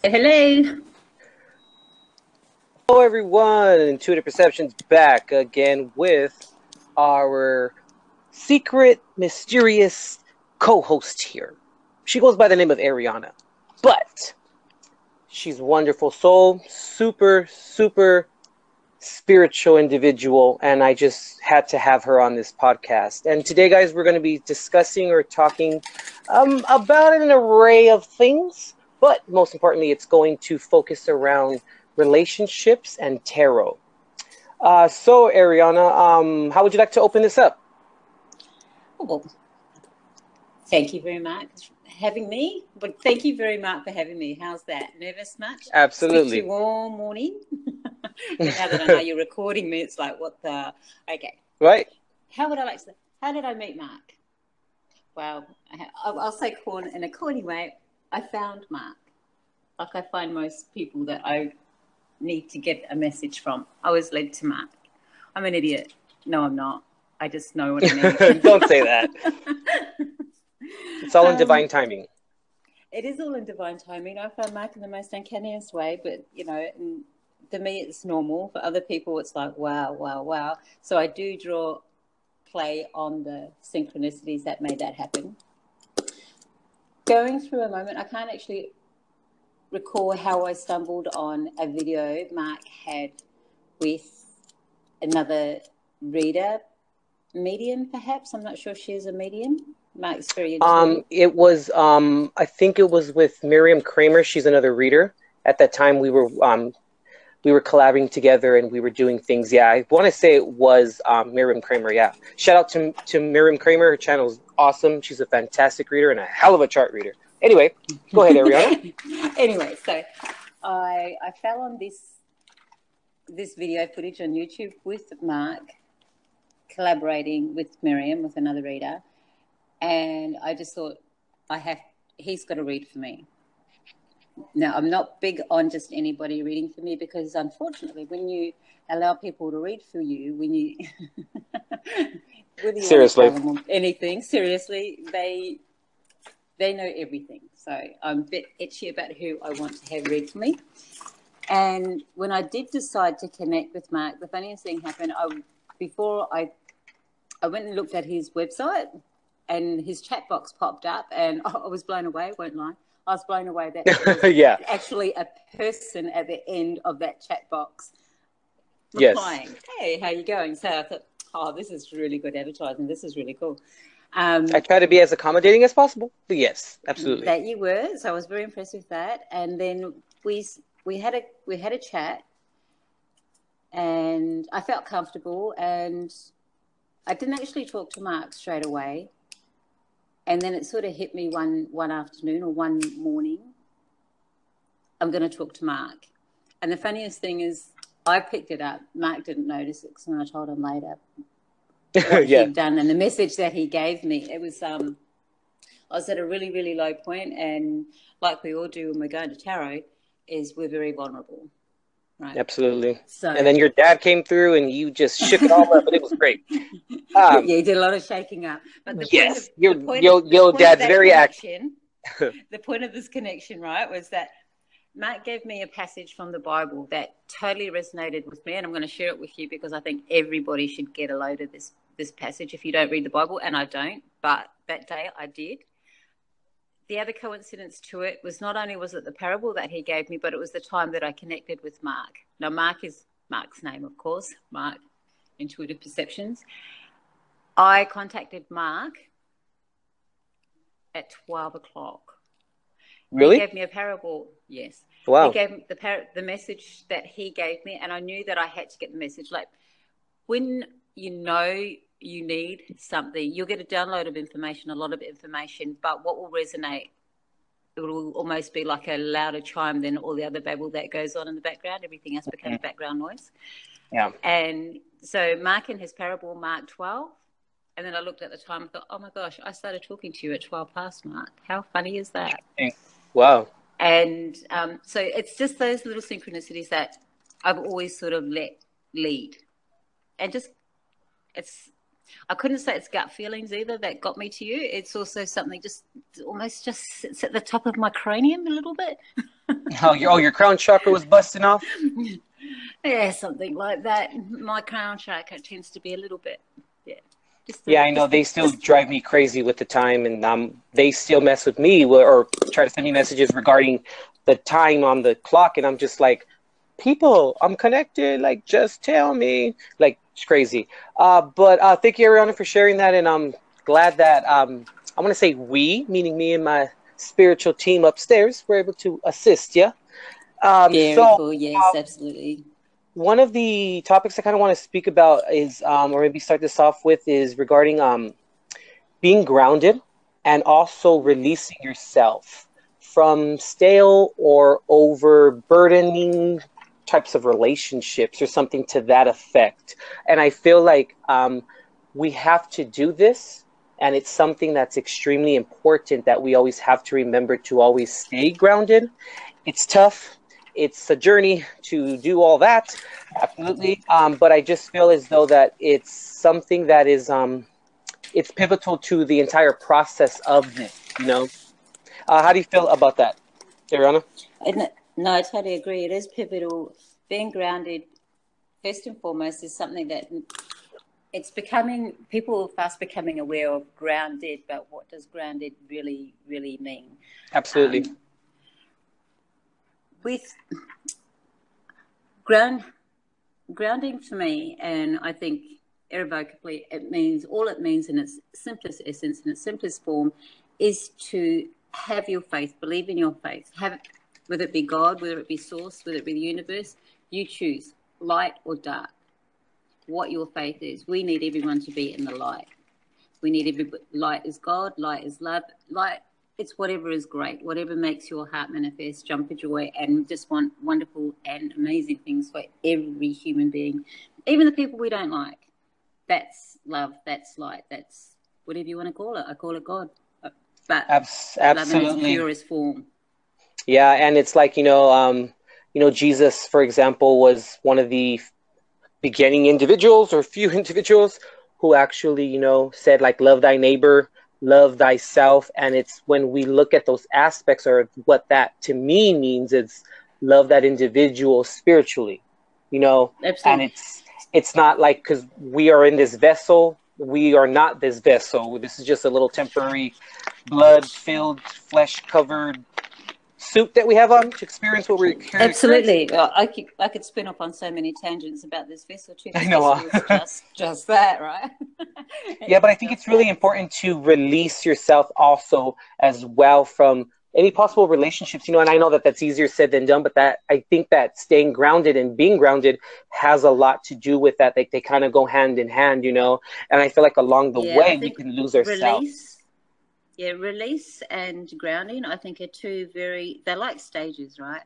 Hello. Hello, everyone. Intuitive Perceptions back again with our secret, mysterious co-host here. She goes by the name of Ariana, but she's a wonderful soul, super, super spiritual individual, and I just had to have her on this podcast. And today, guys, we're going to be discussing or talking about an array of things, but most importantly, it's going to focus around relationships and tarot. So, Ariana, how would you like to open this up? Well, thank you very much for having me. But thank you very much for having me. How's that? Nervous much? Absolutely. Speak to you all morning. Now that I know you're recording me, it's like, what the? Okay. Right. How would I like to? How did I meet Mark? Well, I'll say in a corny way. I found Mark, like I find most people that I need to get a message from. I was led to Mark. I'm an idiot. No, I'm not. I just know what I mean. Don't say that. It's all in divine timing. It is all in divine timing. I found Mark in the most uncanniest way, but for me it's normal. For other people it's like wow, wow, wow. So I do play on the synchronicities that made that happen. Going through a moment, I can't actually recall how I stumbled on a video Mark had with another reader, medium perhaps. I'm not sure if she's a medium. Mark's very intuitive. It was I think it was with Miriam Kramer. She's another reader. At that time we were collaborating together and we were doing things. Yeah, I want to say it was Miriam Kramer. Yeah, shout out to Miriam Kramer. Her channel is awesome. She's a fantastic reader and a hell of a chart reader. Anyway, go ahead, Ariana. Anyway, so I fell on this video footage on YouTube with Mark collaborating with Miriam, with another reader, and I just thought he's got to read for me. Now, I'm not big on just anybody reading for me because, unfortunately, when you allow people to read for you, when you whether you seriously want to tell them anything, seriously, they know everything. So I'm a bit itchy about who I want to have read for me. And when I did decide to connect with Mark, the funniest thing happened. Before I went and looked at his website, and his chat box popped up, and I was blown away. Won't lie. I was blown away that there was yeah. actually a person at the end of that chat box replying, yes. Hey, how you going? So I thought, oh, this is really good advertising. This is really cool. I try to be as accommodating as possible, but yes, absolutely. That you were. So I was very impressed with that. And then we had a chat, and I felt comfortable, and I didn't actually talk to Mark straight away. And then it sort of hit me one afternoon or one morning, I'm going to talk to Mark. And the funniest thing is I picked it up. Mark didn't notice it because when I told him later what he'd done and the message that he gave me, it was I was at a really, really low point, and like we all do when we're going to tarot, is we're very vulnerable. Right. Absolutely. So, and then your dad came through and you just shook it all up, and it was great. Yeah, you did a lot of shaking up. But the yes, your dad's very active. The point of this connection, right, was that Mark gave me a passage from the Bible that totally resonated with me, and I'm going to share it with you because I think everybody should get a load of this passage if you don't read the Bible, and I don't, but that day I did. The other coincidence to it was not only was it the parable that he gave me, but it was the time that I connected with Mark. Now, Mark is Mark's name, of course, Mark, Intuitive Perceptions. I contacted Mark at 12 o'clock. Really? He gave me a parable, yes. Wow. He gave me the message that he gave me, and I knew that I had to get the message. Like, when you know you need something, you'll get a download of information, a lot of information, but what will resonate, it will almost be like a louder chime than all the other babble that goes on in the background. Everything else becomes background noise. Yeah. And so Mark in his parable, Mark 12, and then I looked at the time and thought, oh my gosh, I started talking to you at 12 past, Mark. How funny is that? Wow. And so it's just those little synchronicities that I've always sort of let lead. And just, I couldn't say it's gut feelings either that got me to you. It's also something just almost just sits at the top of my cranium a little bit. Your crown chakra was busting off. Yeah, something like that. My crown chakra tends to be a little bit, yeah. Yeah, I know they still drive me crazy with the time, and they still mess with me or try to send me messages regarding the time on the clock, and I'm just like, people, I'm connected. Like, just tell me. Like, it's crazy. But thank you, Ariana, for sharing that, and I'm glad that I want to say we, meaning me and my spiritual team upstairs, were able to assist you. Very So cool. Yes, absolutely. one of the topics I kind of want to speak about is, or maybe start this off with, is regarding being grounded and also releasing yourself from stale or overburdening types of relationships or something to that effect. And I feel like we have to do this. And it's something that's extremely important that we always have to remember to always stay grounded. It's tough. It's a journey to do all that. Absolutely. But I just feel as though that it's something that is it's pivotal to the entire process of this, you know? How do you feel about that, Ariana? No, I totally agree. It is pivotal. Being grounded, first and foremost, is something that it's becoming, people are fast becoming aware of grounded, but what does grounded really, really mean? Absolutely. With grounding for me, and I think irrevocably, it means, all it means in its simplest essence, in its simplest form, is to have your faith, believe in your faith, have, whether it be God, whether it be source, whether it be the universe, you choose light or dark, what your faith is. We need everyone to be in the light. We need light is God, light is love, light, it's whatever is great, whatever makes your heart manifest, jump for joy, and just want wonderful and amazing things for every human being, even the people we don't like. That's love, that's light, that's whatever you want to call it. I call it God, but love in its Absolutely. purest form. Yeah, and it's like, Jesus, for example, was one of the beginning individuals or few individuals who actually, said like, love thy neighbor, love thyself. And it's when we look at those aspects, or what that to me means, it's love that individual spiritually, and Absolutely. it's not like, because we are in this vessel, we are not this vessel. This is just a little temporary blood filled, flesh covered suit that we have on to experience what we're here to experience. Absolutely. Well, I could spin off on so many tangents about this vessel too. I This know. vessel is just that, right? Yeah, but I It's think just it's really that. important to release yourself also as well from any possible relationships, and I know that that's easier said than done, but that I think that staying grounded and being grounded has a lot to do with that. They kind of go hand in hand, and I feel like along the Yeah, I way we think can lose ourselves. release, yeah, release and grounding, I think, are two they're like stages, right?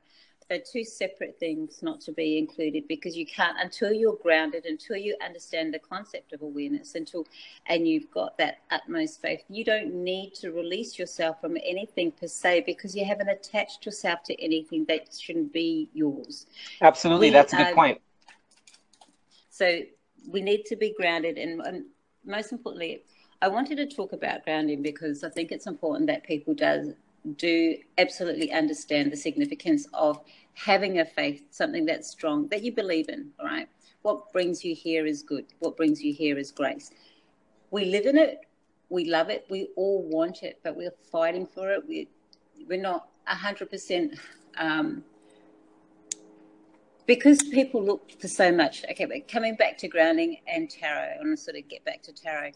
They're two separate things not to be included, because you can't, until you're grounded, until you understand the concept of awareness, and you've got that utmost faith, you don't need to release yourself from anything per se, because you haven't attached yourself to anything that shouldn't be yours. Absolutely, We that's a good point. So we need to be grounded, and most importantly, I wanted to talk about grounding because I think it's important that people do absolutely understand the significance of having a faith, something that's strong, that you believe in, all right? What brings you here is good. What brings you here is grace. We live in it. We love it. We all want it, but we're fighting for it. We're not 100%, because people look for so much. Okay, but coming back to grounding and tarot, I want to sort of get back to tarot.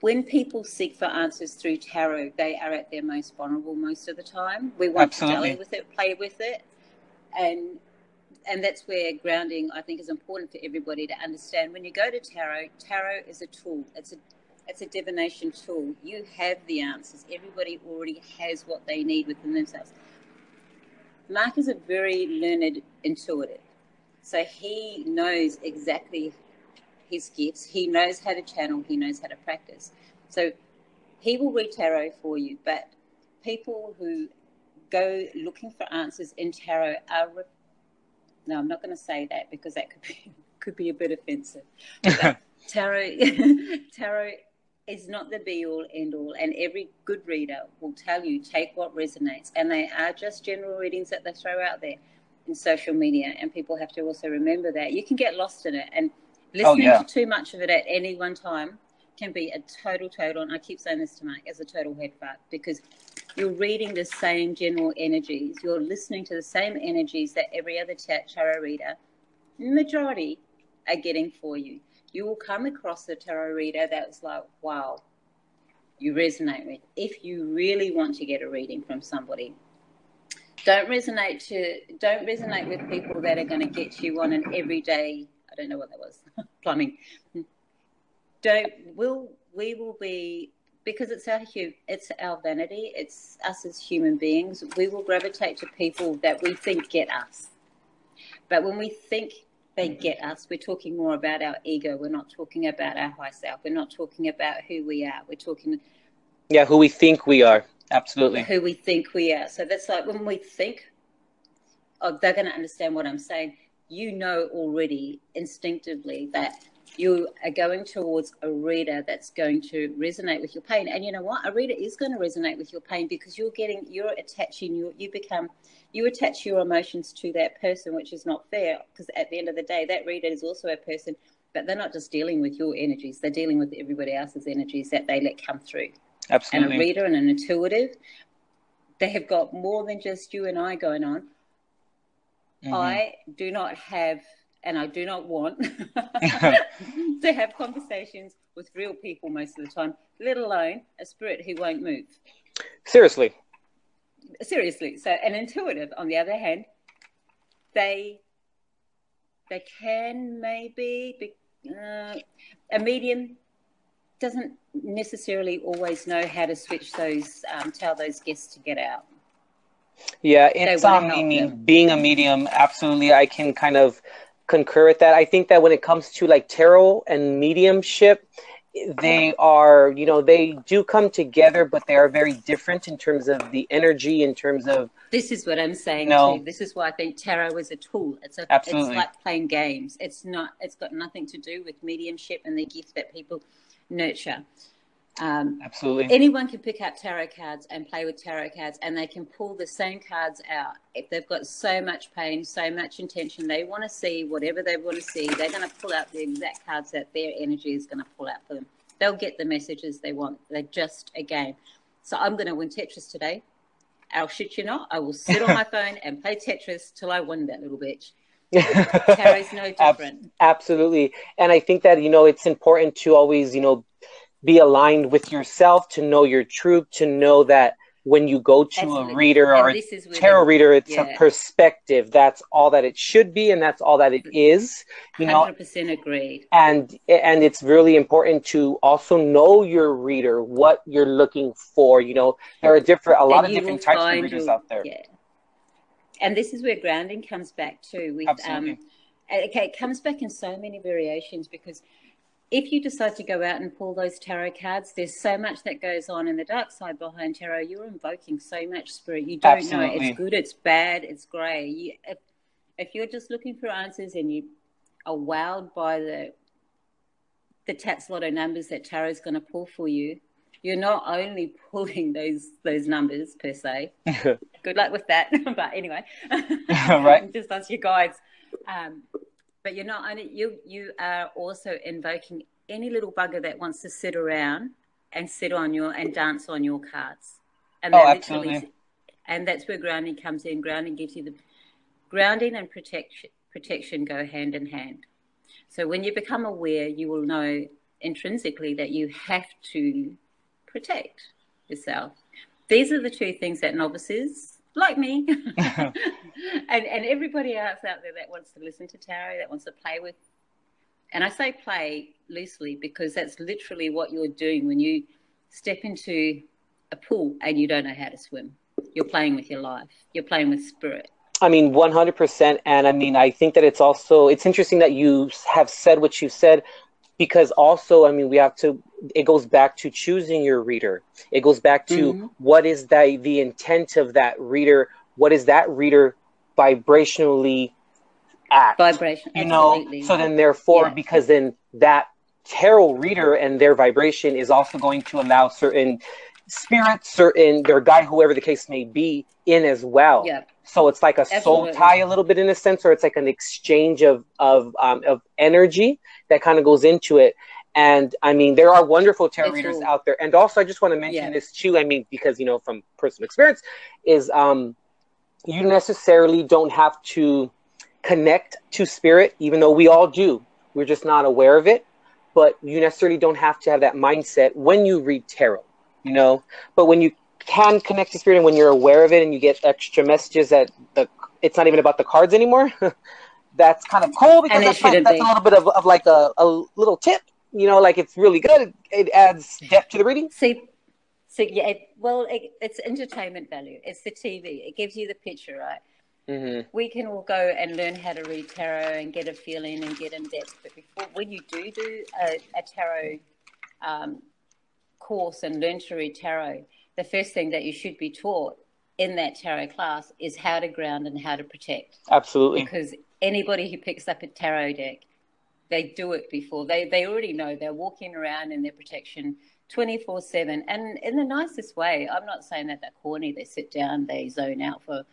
When people seek for answers through tarot, they are at their most vulnerable most of the time. We want to dally with it, play with it, and that's where grounding, I think, is important for everybody to understand. When you go to tarot, tarot is a tool. It's a divination tool. You have the answers. Everybody already has what they need within themselves. Mark is a very learned intuitive, so he knows exactly his gifts. He knows how to channel. He knows how to practice. So he will read tarot for you, but people who go looking for answers in tarot are... No, I'm not going to say that, because that could be a bit offensive. But tarot is not the be all end all, and every good reader will tell you take what resonates, and they are just general readings that they throw out there in social media, and people have to also remember that you can get lost in it, and listening to too much of it at any one time can be a total, and I keep saying this to Mark, as a total head fart, because you're reading the same general energies, you're listening to the same energies that every other tarot reader, majority, are getting for you. You will come across a tarot reader that's like, wow, you resonate with. If you really want to get a reading from somebody, don't resonate with people that are going to get you on an everyday, I don't know what that was, plumbing. We will be, because it's our vanity, it's us as human beings, we will gravitate to people that we think get us. But when we think they get us, we're talking more about our ego. We're not talking about our high self. We're not talking about who we are. We're talking... Yeah, who we think we are. Absolutely. Who we think we are. So that's like when we think, oh, they're going to understand what I'm saying. You know already instinctively that you are going towards a reader that's going to resonate with your pain. And you know what? A reader is going to resonate with your pain because you attach your emotions to that person, which is not fair, because at the end of the day, that reader is also a person, but they're not just dealing with your energies. They're dealing with everybody else's energies that they let come through. Absolutely. And a reader and an intuitive, they have got more than just you and I going on. Mm-hmm. I do not have, and I do not want to have conversations with real people most of the time, let alone a spirit who won't move. Seriously. So an intuitive, on the other hand, they can maybe be, a medium doesn't necessarily always know how to switch those, tell those guests to get out. Yeah, it's being a medium, absolutely, I can kind of concur with that. I think that when it comes to like tarot and mediumship, they are, they do come together, but they are very different in terms of the energy, in terms of... This is what I'm saying too. This is why I think tarot is a tool. It's like playing games. It's got nothing to do with mediumship and the gift that people nurture. Absolutely. Anyone can pick up tarot cards and play with tarot cards, and they can pull the same cards out. If they've got so much pain, so much intention, they want to see whatever they want to see, they're going to pull out the exact cards that their energy is going to pull out for them. They'll get the messages they want. They're just a game. So I'm going to win Tetris today. I'll shit you not. I will sit on my phone and play Tetris till I win that little bitch. Tarot's no different. Absolutely. And I think that, it's important to always, be aligned with yourself, to know your truth, to know that when you go to a reader or a tarot reader, it's a perspective. That's all that it should be, and that's all that it is. 100% agreed. And it's really important to also know your reader, what you're looking for. There are a lot of different types of readers out there. Yeah. And this is where grounding comes back too. With it comes back in so many variations, because if you decide to go out and pull those tarot cards, there's so much that goes on in the dark side behind tarot. You're invoking so much spirit. You don't know. It's good, it's bad, it's grey. If you're just looking for answers and you are wowed by the Tats Lotto numbers that tarot's going to pull for you, you're not only pulling those numbers per se. Good luck with that. But anyway, right. Just as your guides. But you're not only, you are also invoking any little bugger that wants to sit around and and dance on your cards. And absolutely. And that's where grounding comes in. Grounding gives you the grounding and protection go hand in hand. So when you become aware, you will know intrinsically that you have to protect yourself. These are the two things that novices like me and everybody else out there that wants to listen to tarot, that wants to play with, and I say play loosely because that's literally what you're doing when you step into a pool and you don't know how to swim. You're playing with your life. You're playing with spirit. 100%. And I think that it's interesting that you have said what you said, because also, it goes back to choosing your reader. It goes back to what is the intent of that reader? What is that reader vibrationally at? Vibration, absolutely. So then therefore, because then that tarot reader and their vibration is also going to allow certain spirits, certain their guide, whoever the case may be, in as well. Yeah. So it's like a soul tie a little bit in a sense, or it's like an exchange of energy that kind of goes into it. And I mean, there are wonderful tarot readers out there. And also, I just want to mention this too. I mean, because, you know, from personal experience, is you necessarily don't have to connect to spirit, even though we all do. We're just not aware of it. But you necessarily don't have to have that mindset when you read tarot, you know. But when you can connect to spirit and when you're aware of it and you get extra messages that it's not even about the cards anymore, that's kind of cool, because that's a little bit of like a little tip, you know, like it's really good. It adds depth to the reading. So yeah, it's entertainment value. It's the TV. It gives you the picture, right? Mm-hmm. We can all go and learn how to read tarot and get a feeling and get in depth. But when you do a tarot course and learn to read tarot, the first thing that you should be taught in that tarot class is how to ground and how to protect. Absolutely. Because anybody who picks up a tarot deck, they do it before. They already know. They're walking around in their protection 24/7, and in the nicest way. I'm not saying that they're corny. They sit down, they zone out for.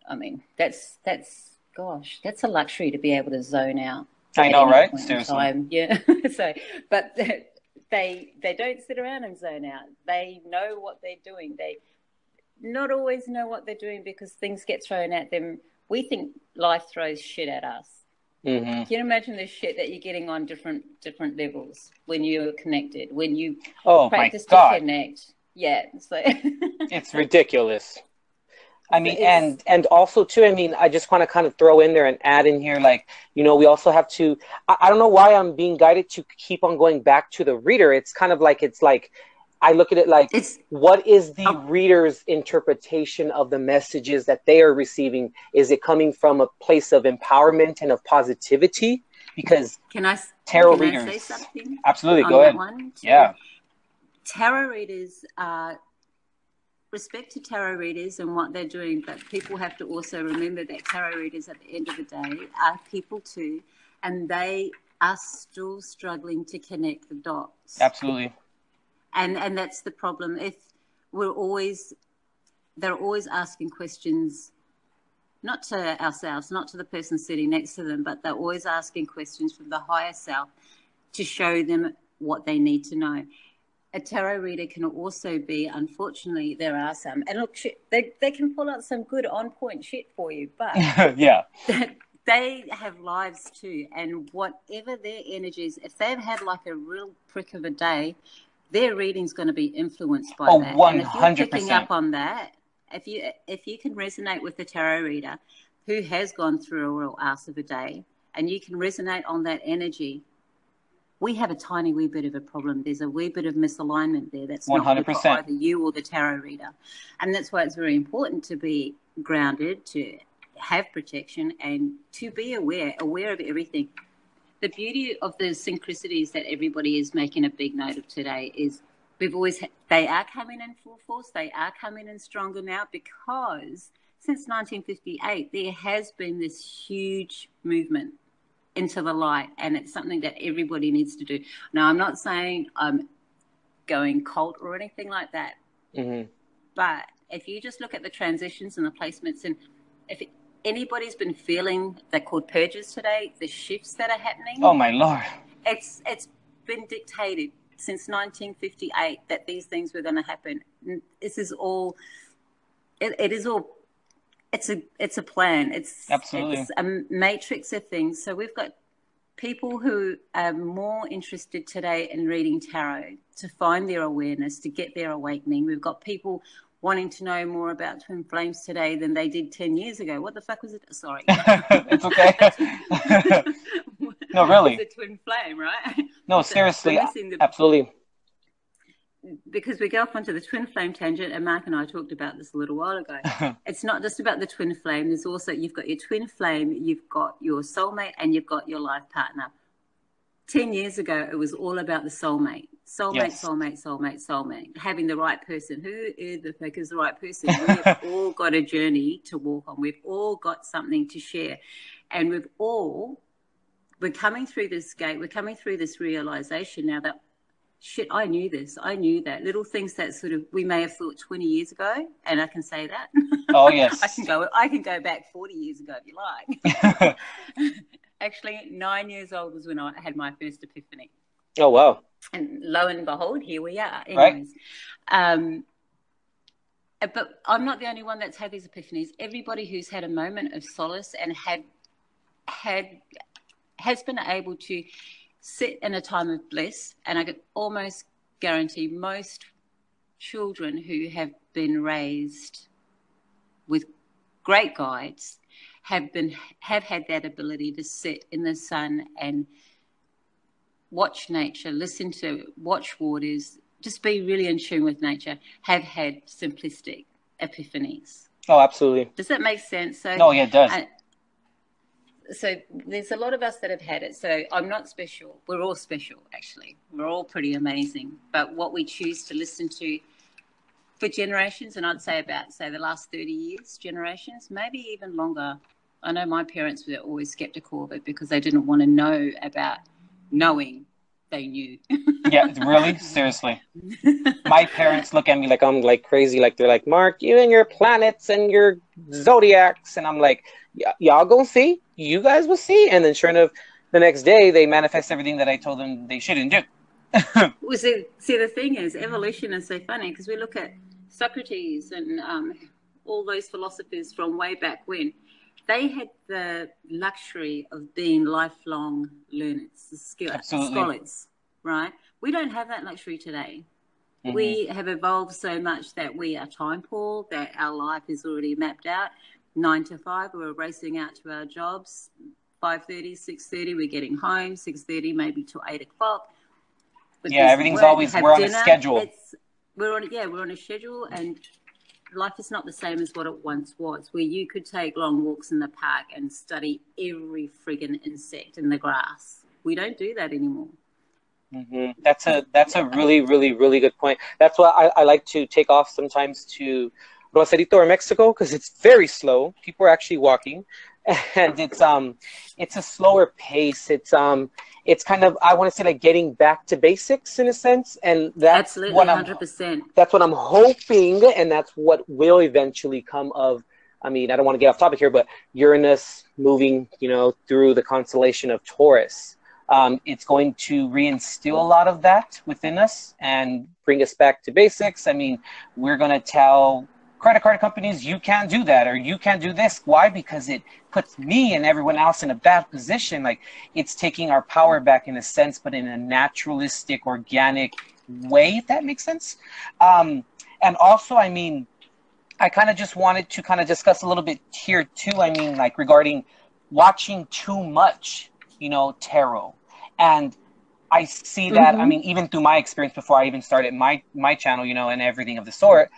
I mean, that's a luxury to be able to zone out. I know, right? Seriously. Yeah. So, but they don't sit around and zone out. They know what they're doing. They not always know what they're doing because things get thrown at them. We think life throws shit at us. Mm-hmm. Can you imagine the shit that you're getting on different levels when you're connected, when you practice to connect? Yeah, so it's ridiculous. I mean, and also too, I mean, I just want to kind of throw in there and add in here, like, you know, we also have to, I don't know why I'm being guided to keep on going back to the reader. It's kind of like, I look at it like, what is the reader's interpretation of the messages that they are receiving? Is it coming from a place of empowerment and of positivity? Because tarot readers, say something? Absolutely, go ahead. Yeah. Tarot readers respect to tarot readers and what they're doing, but people have to also remember that tarot readers at the end of the day are people too, and they are still struggling to connect the dots. Absolutely. And that's the problem. If they're always asking questions, not to ourselves, not to the person sitting next to them, but they're always asking questions from the higher self to show them what they need to know. A tarot reader can also be, unfortunately, there are some, and look, they can pull out some good on-point shit for you, but yeah, they have lives too, and whatever their energies, if they've had like a real prick of a day, their reading's going to be influenced by that. 100%. And if you're picking up on that, if you can resonate with the tarot reader who has gone through a real ass of a day, and you can resonate on that energy, we have a tiny wee bit of a problem. There's a wee bit of misalignment there. That's 100%. Not good for either you or the tarot reader. And that's why it's very important to be grounded, to have protection, and to be aware of everything. The beauty of the synchronicities that everybody is making a big note of today is they are coming in full force. They are coming in stronger now because since 1958, there has been this huge movement into the light, and it's something that everybody needs to do. Now, I'm not saying I'm going cult or anything like that, but if you just look at the transitions and the placements, and if anybody's been feeling, they're called purges today, the shifts that are happening. Oh my Lord. It's been dictated since 1958 that these things were going to happen. This is all, it is all, it's a plan. Absolutely. It's a matrix of things. So we've got people who are more interested today in reading tarot to find their awareness, to get their awakening. We've got people wanting to know more about twin flames today than they did 10 years ago. What the fuck was it? Sorry. It's okay. No, really. It's a twin flame, right? No, seriously. Absolutely. Because we go off onto the twin flame tangent, and Mark and I talked about this a little while ago. It's not just about the twin flame. There's also, you've got your twin flame, you've got your soulmate, and you've got your life partner. 10 years ago, it was all about the soulmate. Soulmate. Having the right person. Who the fuck is the right person? We've all got a journey to walk on. We've all got something to share. And we've all we're coming through this gate. We're coming through this realization now that, shit, I knew this. I knew that. Little things that sort of we may have thought 20 years ago, and I can say that. Oh, yes. I can go back 40 years ago if you like. Actually, 9 years old was when I had my first epiphany. Oh, wow. And lo and behold, here we are. Anyways. Right. But I'm not the only one that's had these epiphanies. Everybody who's had a moment of solace and has been able to sit in a time of bliss, and I could almost guarantee most children who have been raised with great guides have had that ability to sit in the sun and watch nature, watch waters, just be really in tune with nature, have had simplistic epiphanies. Oh, absolutely. Does that make sense? So, no, yeah, it does. So there's a lot of us that have had it. So I'm not special. We're all special, actually. We're all pretty amazing. But what we choose to listen to for generations, and I'd say about, the last 30 years, generations, maybe even longer. I know my parents were always skeptical of it because they didn't want to know about knowing they knew. Yeah, really? Seriously. My parents look at me like I'm like crazy. Like they're like, Mark, you and your planets and your zodiacs. And I'm like, y'all gonna see. You guys will see. And then sure enough, the next day they manifest everything that I told them they shouldn't do. Well, see, the thing is, evolution is so funny because we look at Socrates and all those philosophers from way back when. They had the luxury of being lifelong learners, scholars, right? We don't have that luxury today. Mm-hmm. We have evolved so much that we are time poor, that our life is already mapped out. 9 to 5, we're racing out to our jobs. 5:30, 6:30, we're getting home. 6:30, maybe till 8 o'clock. But yeah, everything's always, we're on a schedule. We're on a schedule, and life is not the same as what it once was, where you could take long walks in the park and study every friggin' insect in the grass. We don't do that anymore. Mm-hmm. That's a really, really, really good point. That's why I like to take off sometimes to Rosarito or Mexico, because it's very slow. People are actually walking, and it's a slower pace. It's kind of, I want to say, like getting back to basics in a sense, and that's absolutely what 100%. That's what I'm hoping, and that's what will eventually come of. I mean, I don't want to get off topic here, but Uranus moving, through the constellation of Taurus. It's going to reinstill a lot of that within us and bring us back to basics. I mean, we're going to tell credit card companies, you can't do that, or you can't do this. Why? Because it puts me and everyone else in a bad position. Like, it's taking our power back in a sense, but in a naturalistic, organic way, if that makes sense. And also, I mean, I kind of just wanted to kind of discuss a little bit here too. I mean, like regarding watching too much, tarot. And I see that, I mean, even through my experience before I even started my channel, and everything of the sort,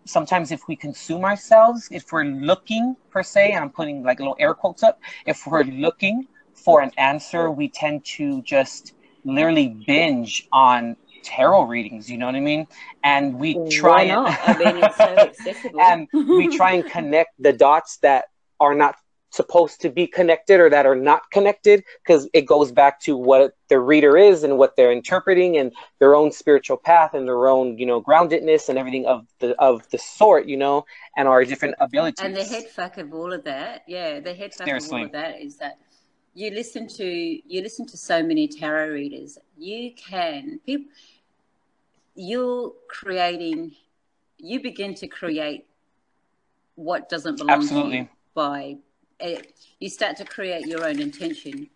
sometimes if we consume ourselves, if we're looking per se, and I'm putting like little air quotes up, if we're looking for an answer, we tend to just literally binge on tarot readings, you know what I mean? And we try it's so accessible. And we try and connect the dots that are not supposed to be connected or that are not connected, because it goes back to what the reader is and what they're interpreting and their own spiritual path and their own, groundedness and everything of the sort, and our different abilities. And the head fuck of all of that, the head fuck of all of that is that you listen to so many tarot readers. You begin to create what doesn't belong to you by you start to create your own intention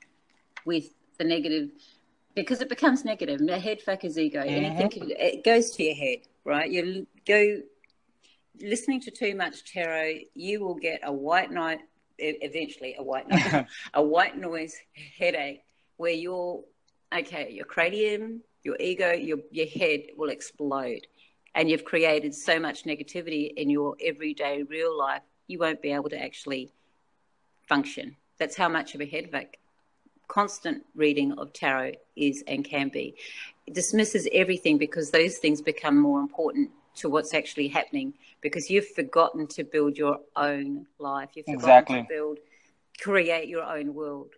with the negative, because it becomes negative. The head fuck is ego. Anything it goes to your head, right? You go listening to too much tarot, you will get a white noise, a white noise headache, where your cranium, your ego, your head will explode, and you've created so much negativity in your everyday real life, you won't be able to actually function. That's how much of a head fuck constant reading of tarot is and can be. It dismisses everything because those things become more important to what's actually happening, because you've forgotten to build your own life. You've forgotten to create your own world.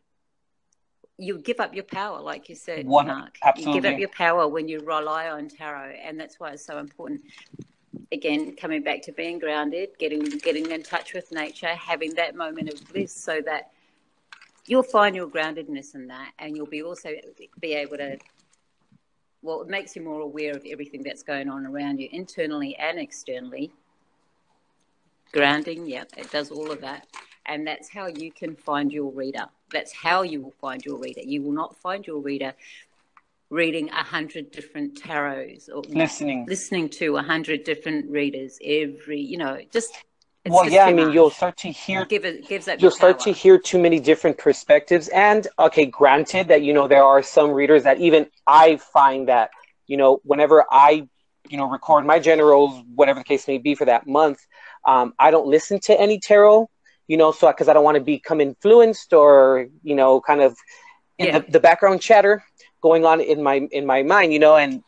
you give up your power, like you said, One, Mark. absolutely. You give up your power when you rely on tarot, and that's why it's so important. Again, coming back to being grounded, getting in touch with nature, having that moment of bliss, so that you'll find your groundedness in that, and you'll also be able to. Well, it makes you more aware of everything that's going on around you, internally and externally. Grounding, yeah, it does all of that. And that's how you can find your reader. That's how you will find your reader. You will not find your reader reading 100 different tarots or listening to 100 different readers just. Well, yeah, I mean, you'll start to hear, you'll start to hear too many different perspectives. And okay, granted that, there are some readers that even I find that, whenever I, record my generals, whatever the case may be for that month, I don't listen to any tarot, so because I don't want to become influenced or, kind of in the background chatter going on in my mind, and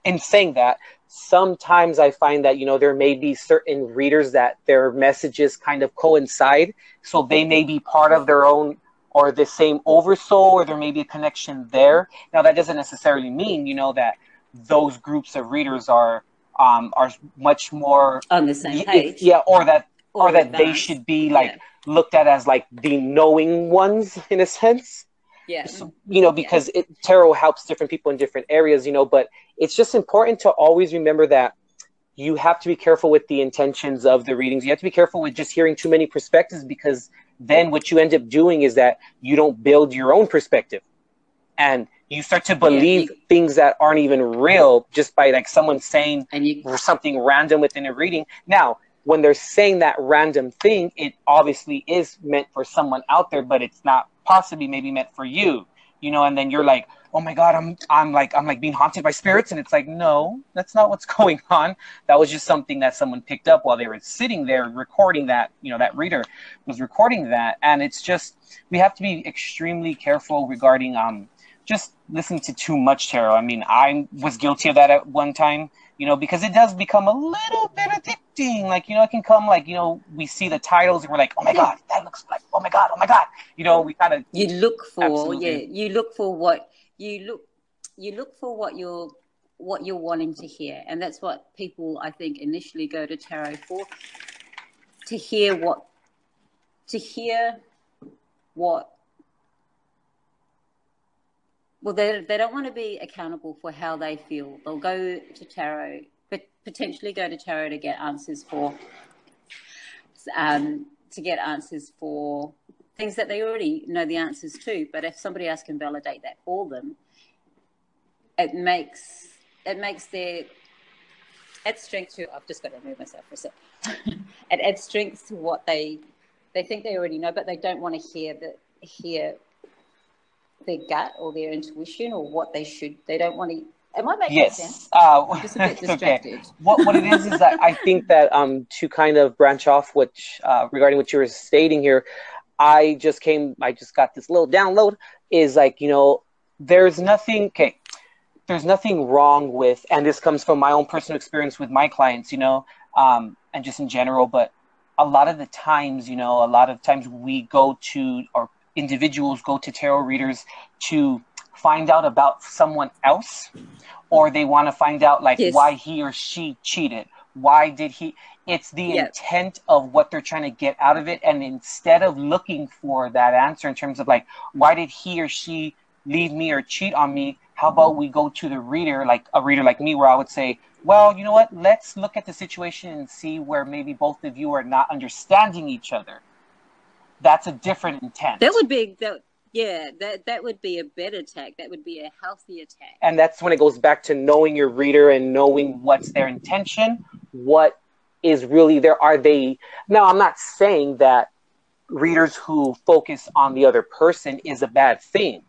in saying that, sometimes I find that, there may be certain readers that their messages kind of coincide. So they may be part of their own or the same oversoul, or there may be a connection there. Now, that doesn't necessarily mean, that those groups of readers are much more on the same page. Or that they should be looked at as like the knowing ones in a sense. Yeah. So, because tarot helps different people in different areas, but it's just important to always remember that you have to be careful with the intentions of the readings. You have to be careful with just hearing too many perspectives, because then what you end up doing is that you don't build your own perspective, and you start to believe things that aren't even real just by like someone saying something random within a reading. Now, when they're saying that random thing, it obviously is meant for someone out there, but it's not possibly maybe meant for you, and then you're like, oh my God, I'm like being haunted by spirits. And it's like, no, that's not what's going on. That was just something that someone picked up while they were sitting there recording that, that reader was recording that. And it's just, we have to be extremely careful regarding, just listening to too much tarot. I mean, I was guilty of that at one time, because it does become a little bit addicting. Like, it can come like, we see the titles and we're like, oh my God, that looks like, oh my God. We kind of, you look for what you're wanting to hear. And that's what people, I think, initially go to tarot for, to hear what well, they don't want to be accountable for how they feel. They'll go to tarot, but potentially go to tarot to get answers for things that they already know the answers to. But if somebody else can validate that for them, it makes their adds strength to. I've just got to move myself for a sec. It adds strength to what they think they already know, but they don't want to hear their gut or their intuition or what they should. They don't want to. Am I making sense? I'm just a bit distracted. Okay. What it is that I think that to kind of branch off regarding what you were stating here, I just got this little download. Is like, there's nothing wrong with, and this comes from my own personal experience with my clients, and just in general, but a lot of times we go to, or individuals go to tarot readers to find out about someone else, or they want to find out why he or she cheated. Why did he? It's the intent of what they're trying to get out of it. And instead of looking for that answer in terms of why did he or she leave me or cheat on me? How about we go to the reader, like a reader like me, where I would say, well, you know what? Let's look at the situation and see where maybe both of you are not understanding each other. That's a different intent. That would be that would be a better tack. That would be a healthier tack. And that's when it goes back to knowing your reader and knowing what's their intention, what is really there. Are they now? I'm not saying that readers who focus on the other person is a bad thing.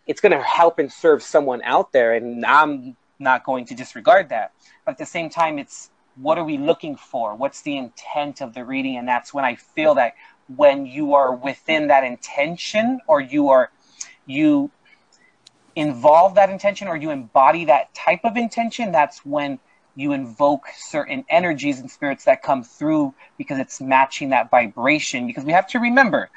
It's going to help and serve someone out there, and I'm not going to disregard that. But at the same time, it's what are we looking for? What's the intent of the reading? And that's when I feel that when you are within that intention, or you involve that intention, or you embody that type of intention, that's when you invoke certain energies and spirits that come through, because it's matching that vibration. Because we have to remember,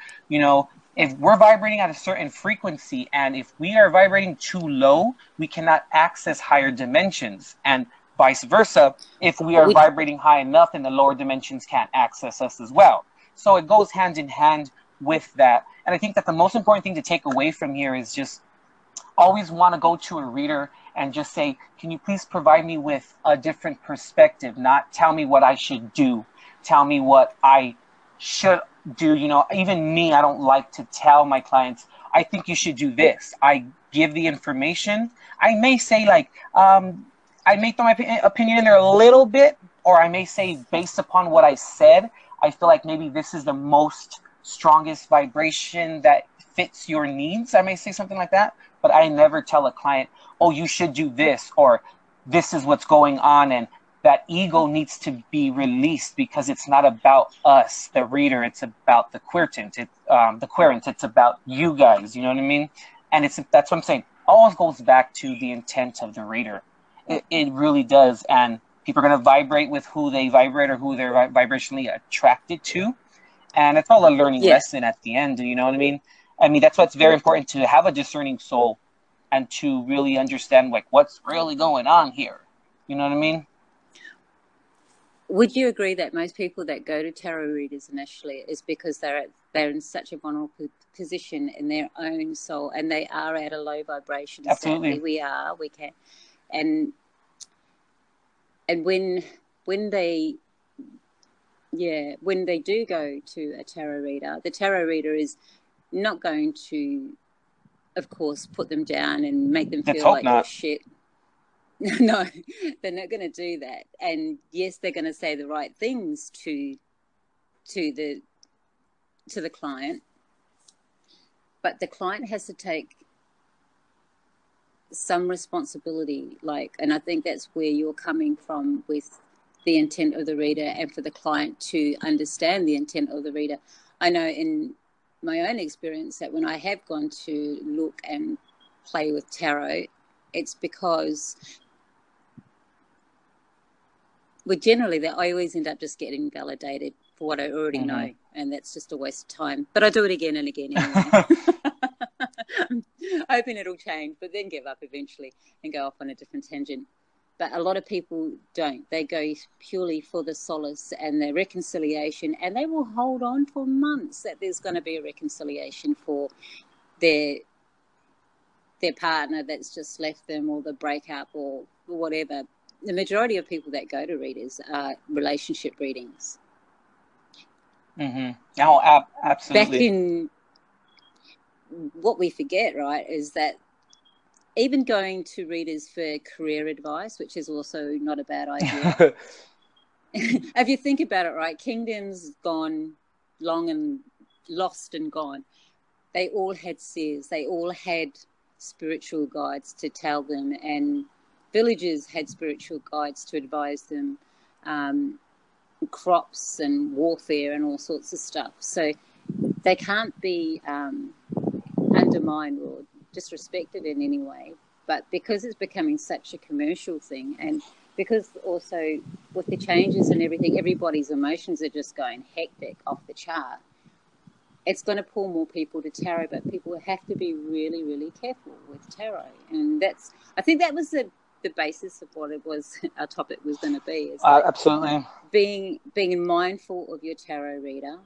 if we're vibrating at a certain frequency, and if we are vibrating too low, we cannot access higher dimensions, and vice versa. If we are vibrating high enough, then the lower dimensions can't access us as well. So it goes hand in hand with that. And I think that the most important thing to take away from here is just always want to go to a reader and just say, can you please provide me with a different perspective? Not tell me what I should do. Tell me what I should do. You know, even me, I don't like to tell my clients, I think you should do this. I give the information. I may say like, I may throw my opinion in there a little bit, or I may say based upon what I said, I feel like maybe this is the most strongest vibration that fits your needs. I may say something like that, but I never tell a client, oh, you should do this, or this is what's going on. And that ego needs to be released, because it's not about us, the reader. It's about the querent. It's about you guys. You know what I mean? And that's what I'm saying. Always goes back to the intent of the reader. It really does. And people are going to vibrate with who they vibrate, or who they're vibrationally attracted to. And it's all a learning lesson at the end. You know what I mean? I mean, that's why it's very important to have a discerning soul and to really understand like what's really going on here. You know what I mean? Would you agree that most people that go to tarot readers initially is because they're in such a vulnerable position in their own soul, and they are at a low vibration? Absolutely. Sadly, we can. And when they do go to a tarot reader, the tarot reader is not going to, of course, put them down and make them feel like they're shit. No, they're not going to do that. And yes, they're going to say the right things to the client, but the client has to take some responsibility. And I think that's where you're coming from with the intent of the reader, and for the client to understand the intent of the reader. I know in my own experience that when I have gone to look and play with tarot, it's because I always end up just getting validated for what I already know, and that's just a waste of time. But I do it again and again anyway. Hoping it'll change, but then give up eventually and go off on a different tangent. But a lot of people don't. They go purely for the solace and the reconciliation, and they will hold on for months that there's going to be a reconciliation for their partner that's just left them, or the breakup, or whatever. The majority of people that go to readers are relationship readings. Oh, absolutely. Back in, what we forget, right, is that even going to readers for career advice, which is also not a bad idea. If you think about it, right, kingdoms gone long and lost and gone. They all had seers. They all had spiritual guides to tell them, and villages had spiritual guides to advise them, crops and warfare and all sorts of stuff. So they can't be undermined or disrespected in any way. But because it's becoming such a commercial thing, and because also with the changes and everything, everybody's emotions are just going hectic off the chart, it's going to pull more people to tarot. But people have to be really, really careful with tarot. And I think that was the basis of what it was, our topic was going to be. Is absolutely. Being mindful of your tarot reader.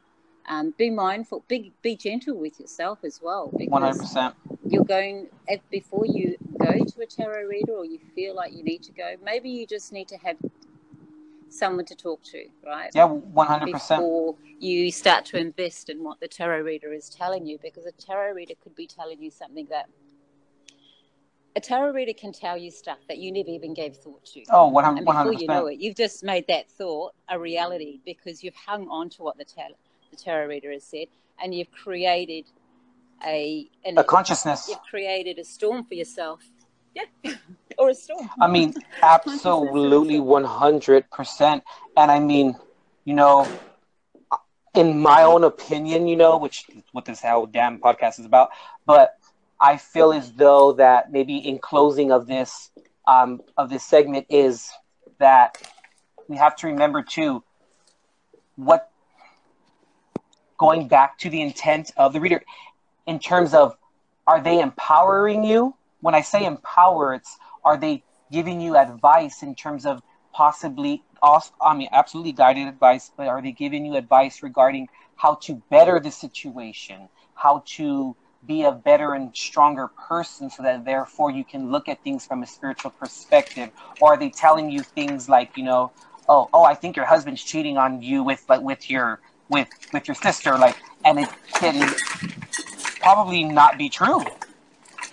Be mindful, be gentle with yourself as well. 100%. You're going, before you go to a tarot reader, or you feel like you need to go, maybe you just need to have someone to talk to, right? Yeah, 100%. Before you start to invest in what the tarot reader is telling you, because a tarot reader could be telling you something that a tarot reader can tell you stuff that you never even gave thought to. Oh, 100%. And before you know it, you've just made that thought a reality, because you've hung on to what the tarot reader has said, and you've created a consciousness. You've created a storm for yourself. Yeah. Or a storm. I mean, absolutely 100%. And I mean, you know, in my own opinion, you know, which what this whole damn podcast is about, but I feel as though that maybe in closing of this segment is that we have to remember too, going back to the intent of the reader. in terms of, are they empowering you? When I say empower, it's, are they giving you advice in terms of possibly, also, I mean, absolutely guided advice, but are they giving you advice regarding how to better the situation, how to be a better and stronger person, so that therefore you can look at things from a spiritual perspective? Or are they telling you things like, you know, oh, I think your husband's cheating on you with your sister, like, and it can probably not be true,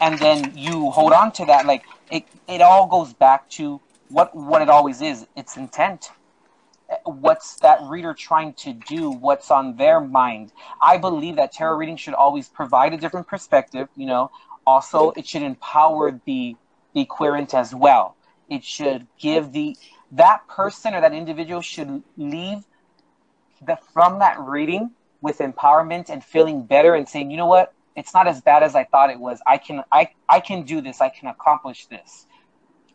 and then you hold on to that. Like, it all goes back to what it always is. It's intent. What's that reader trying to do? What's on their mind? I believe that tarot reading should always provide a different perspective. You know, also it should empower the querent as well. It should give that person or that individual should leave from that reading with empowerment and feeling better and saying, you know what, it's not as bad as I thought it was. I can do this. I can accomplish this,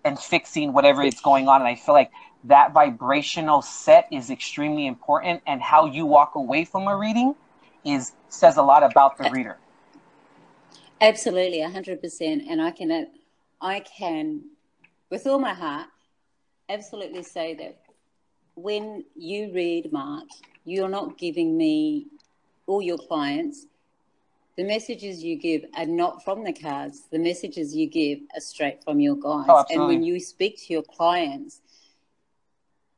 and fixing whatever is going on. And I feel like that vibrational set is extremely important, and how you walk away from a reading says a lot about the reader. Absolutely, 100%. And I can, with all my heart, absolutely say that when you read, Mark, you're not giving me or your clients, the messages you give are not from the cards. The messages you give are straight from your guides. Oh, and when you speak to your clients,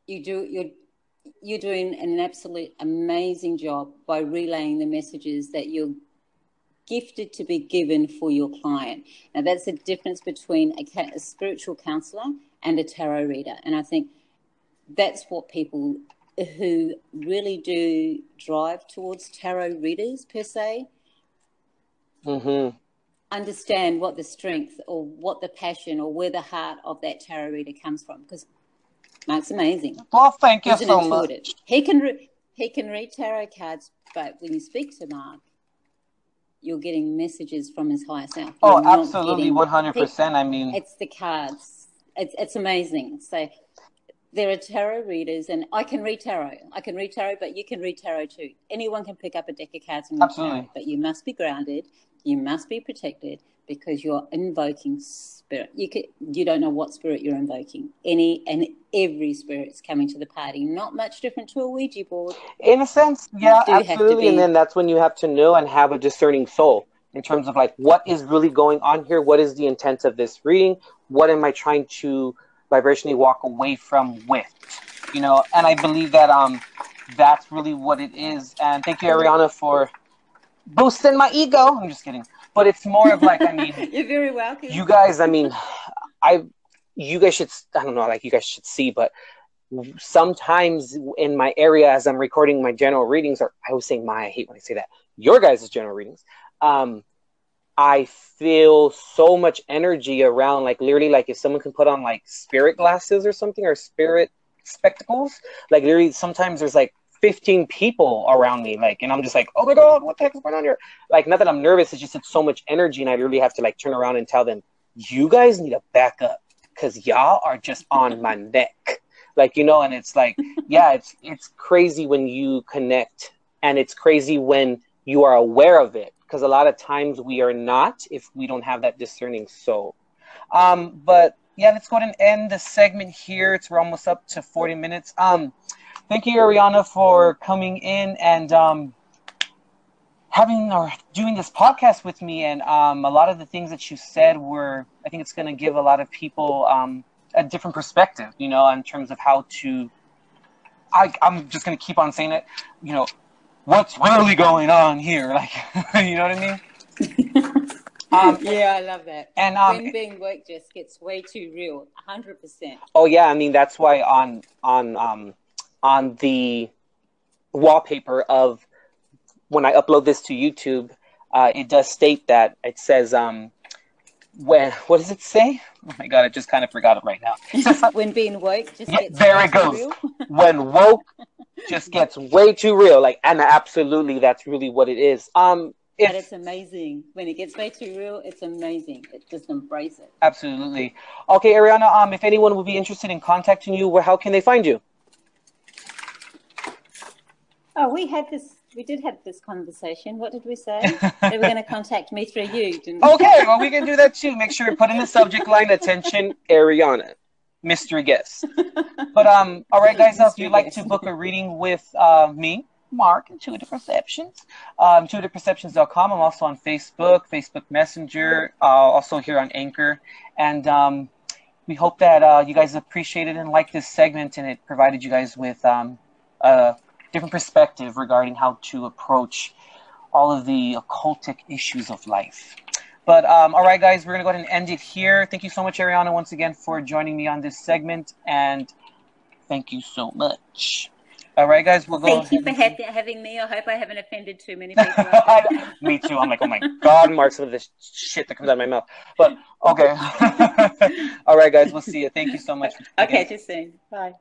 you're doing an absolute amazing job by relaying the messages that you're gifted to be given for your client. Now, that's the difference between a spiritual counselor and a tarot reader. And I think that's what people who really do drive towards tarot readers, per se, understand what the strength or what the passion or where the heart of that tarot reader comes from. Because Mark's amazing. Well, thank you so much. He can read tarot cards, but when you speak to Mark, you're getting messages from his higher self. Oh, absolutely, 100%. I mean, it's the cards. It's amazing. So there are tarot readers, and I can read tarot. But you can read tarot too. Anyone can pick up a deck of cards and read tarot, but you must be grounded. You must be protected, because you're invoking spirit. You don't know what spirit you're invoking. Any and every spirit's coming to the party. Not much different to a Ouija board. In a sense, yeah, absolutely. And then that's when you have to know and have a discerning soul in terms of like, what is really going on here? What is the intent of this reading? What am I trying to vibrationally walk away from with? You know, and I believe that that's really what it is. And thank you, Ariana, for boosting my ego. I'm just kidding. But it's more of like, I mean, you're very welcome. You guys, I mean, you guys should, I don't know, like you guys should see, but sometimes in my area, as I'm recording my general readings, or I always say I hate when I say that, your guys' general readings, I feel so much energy around, like literally, like if someone can put on like spirit glasses or something, or spirit spectacles, like literally sometimes there's like 15 people around me, like, and I'm just like, oh my god, what the heck is going on here? Like, not that I'm nervous, it's just it's so much energy, and I really have to like turn around and tell them, you guys need to back up, because y'all are just on my neck, like, you know. And it's like, yeah, it's crazy when you connect, and it's crazy when you are aware of it, because a lot of times we are not, if we don't have that discerning soul. But yeah, let's go ahead and end the segment here. We're almost up to 40 minutes. Thank you, Ariana, for coming in and doing this podcast with me. And a lot of the things that you said I think it's going to give a lot of people a different perspective, you know, in terms of how to, I'm just going to keep on saying it, you know, what's really going on here? Like, you know what I mean? Yeah, I love that. And when being work just gets way too real, 100%. Oh yeah, I mean, that's why on the wallpaper of when I upload this to YouTube, it does state that it says, what does it say? Oh my god, I just kind of forgot it right now. When being woke just gets there way it goes. Too real. When woke just gets way too real. Like, and absolutely, that's really what it is. But it's amazing. When it gets way too real, it's amazing. Just embrace it. Absolutely. Okay, Ariana, if anyone would be interested in contacting you, how can they find you? Oh, we had this We did have this conversation. What did we say? They were going to contact me through you, didn't Okay, well, we can do that too. Make sure you put in the subject line, attention, Ariana, mystery guest. But all right, guys, if you'd like to book a reading with me, Mark, Intuitive Perceptions, intuitiveperceptions.com. I'm also on Facebook, Facebook Messenger, also here on Anchor. And we hope that you guys appreciated and liked this segment, and it provided you guys with a different perspective regarding how to approach all of the occultic issues of life. But all right, guys, we're going to go ahead and end it here. Thank you so much, Ariana, once again, for joining me on this segment, and thank you so much. All right, guys, we'll go. Thank you for having me. I hope I haven't offended too many people. Me too. I'm like, oh my God, Mark, some of this shit that comes out of my mouth. But okay. All right, guys, we'll see you. Thank you so much. Okay, just soon. Bye.